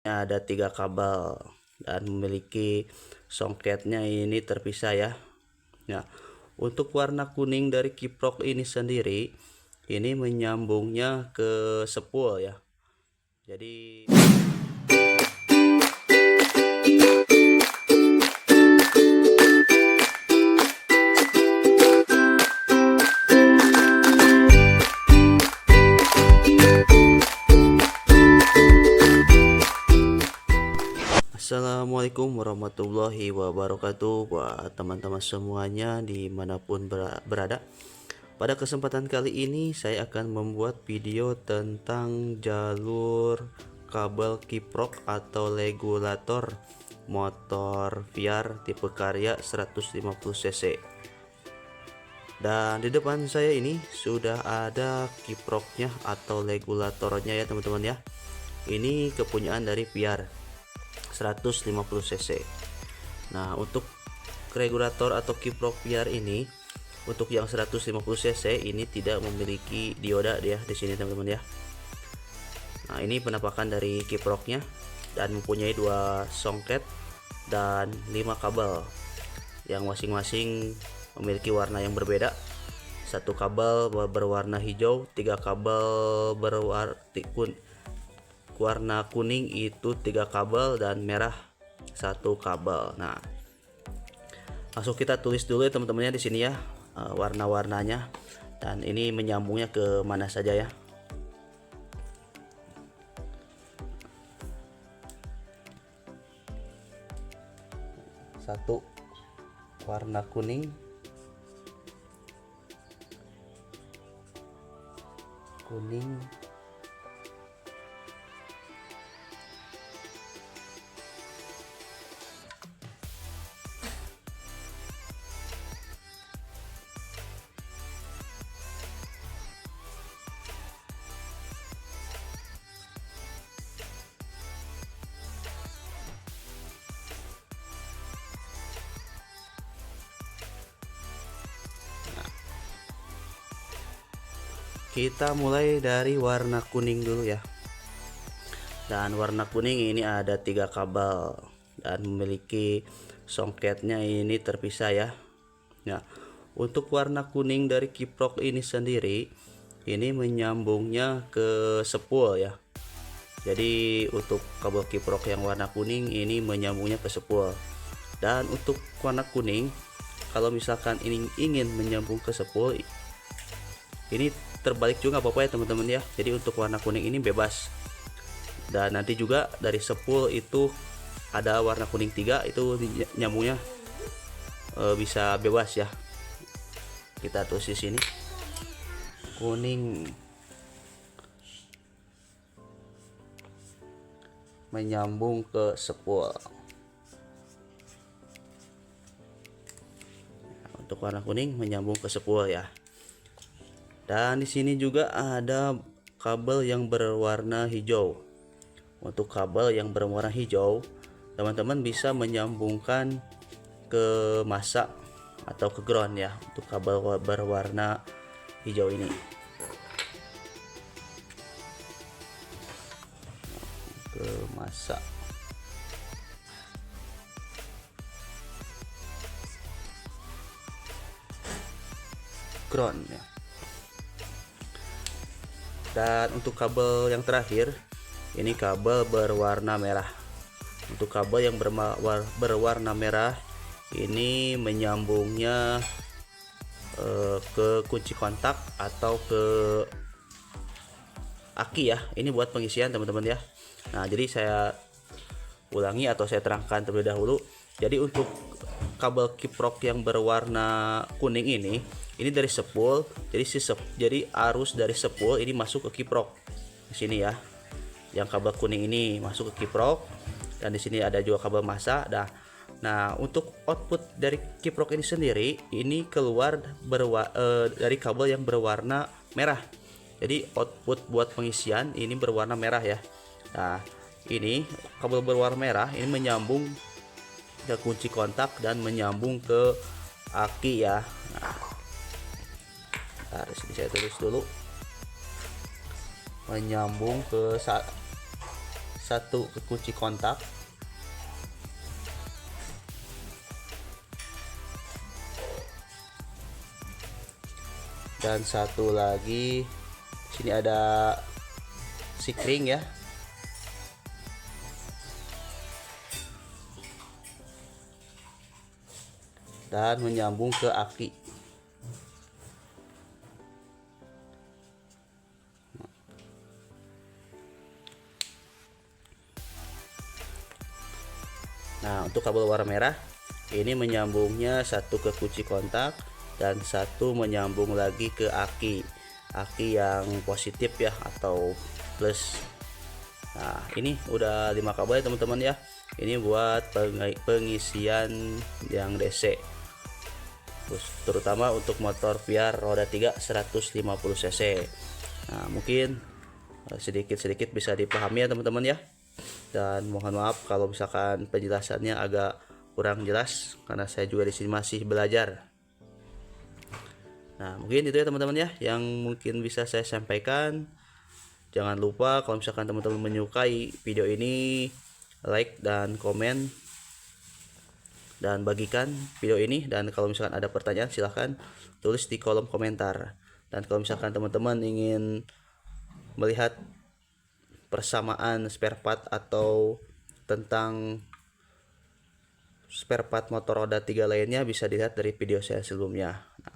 ada 3 kabel dan memiliki songketnya ini terpisah ya. Nah, untuk warna kuning dari kiprok ini sendiri ini menyambungnya ke spool ya. Jadi Assalamualaikum warahmatullahi wabarakatuh buat teman-teman semuanya dimanapun berada. Pada kesempatan kali ini saya akan membuat video tentang jalur kabel kiprok atau regulator motor VR tipe karya 150 cc. Dan di depan saya ini sudah ada kiproknya atau regulatornya ya teman-teman ya. Ini kepunyaan dari VR 150 cc. Nah, untuk regulator atau kiprok VR ini untuk yang 150 cc ini tidak memiliki dioda ya di sini teman-teman ya. Nah, ini penampakan dari kiproknya dan mempunyai 2 songket dan 5 kabel yang masing-masing memiliki warna yang berbeda. 1 kabel berwarna hijau, 3 kabel warna kuning itu 3 kabel dan merah 1 kabel. Nah, langsung kita tulis dulu ya teman-temannya di sini ya warna-warnanya dan ini menyambungnya ke mana saja ya. Satu warna kuning, kita mulai dari warna kuning dulu ya. Dan warna kuning ini ada 3 kabel dan memiliki songketnya ini terpisah ya. Nah, untuk warna kuning dari kiprok ini sendiri ini menyambungnya ke spool ya. Jadi untuk kabel kiprok yang warna kuning ini menyambungnya ke spool. Dan untuk warna kuning kalau misalkan ini ingin menyambung ke spool ini terbalik juga apa-apa ya teman-teman ya. Jadi untuk warna kuning ini bebas. Dan nanti juga dari spool itu ada warna kuning 3 itu nyambungnya bisa bebas ya. Kita tulis di sini kuning menyambung ke spool. Untuk warna kuning menyambung ke spool ya. Dan di sini juga ada kabel yang berwarna hijau. Untuk kabel yang berwarna hijau, teman-teman bisa menyambungkan ke masa atau ke ground ya. Untuk kabel berwarna hijau ini. Ke masa. Ground ya. Dan untuk kabel yang terakhir ini kabel berwarna merah. Untuk kabel yang berwarna merah ini menyambungnya ke kunci kontak atau ke aki ya. Ini buat pengisian teman-teman ya. Nah, jadi saya ulangi atau saya terangkan terlebih dahulu. Jadi untuk kabel kiprok yang berwarna kuning ini dari spool. Jadi arus dari spool ini masuk ke kiprok di sini ya. Yang kabel kuning ini masuk ke kiprok dan di sini ada juga kabel massa. Nah, untuk output dari kiprok ini sendiri ini keluar dari kabel yang berwarna merah. Jadi output buat pengisian ini berwarna merah ya. Nah, ini kabel berwarna merah ini menyambung ke kunci kontak dan menyambung ke aki ya. Nah, di sini saya tulis dulu menyambung ke satu ke kunci kontak. Dan satu lagi sini ada sikring ya. Dan menyambung ke aki. Nah, untuk kabel warna merah ini menyambungnya satu ke kunci kontak dan satu menyambung lagi ke aki yang positif ya atau plus. Nah, ini udah 5 kabel ya teman-teman ya. Ini buat pengisian yang DC, terutama untuk motor VR roda 3 150 cc. Nah, mungkin sedikit-sedikit bisa dipahami ya teman-teman ya. Dan mohon maaf kalau misalkan penjelasannya agak kurang jelas karena saya juga di sini masih belajar. Nah, mungkin itu ya teman-teman ya yang mungkin bisa saya sampaikan. Jangan lupa kalau misalkan teman-teman menyukai video ini, like dan komen dan bagikan video ini. Dan kalau misalkan ada pertanyaan silahkan tulis di kolom komentar. Dan kalau misalkan teman-teman ingin melihat persamaan spare part atau tentang spare part motor roda 3 lainnya bisa dilihat dari video saya sebelumnya. Nah,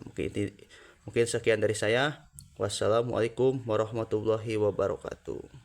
mungkin sekian dari saya. Wassalamualaikum warahmatullahi wabarakatuh.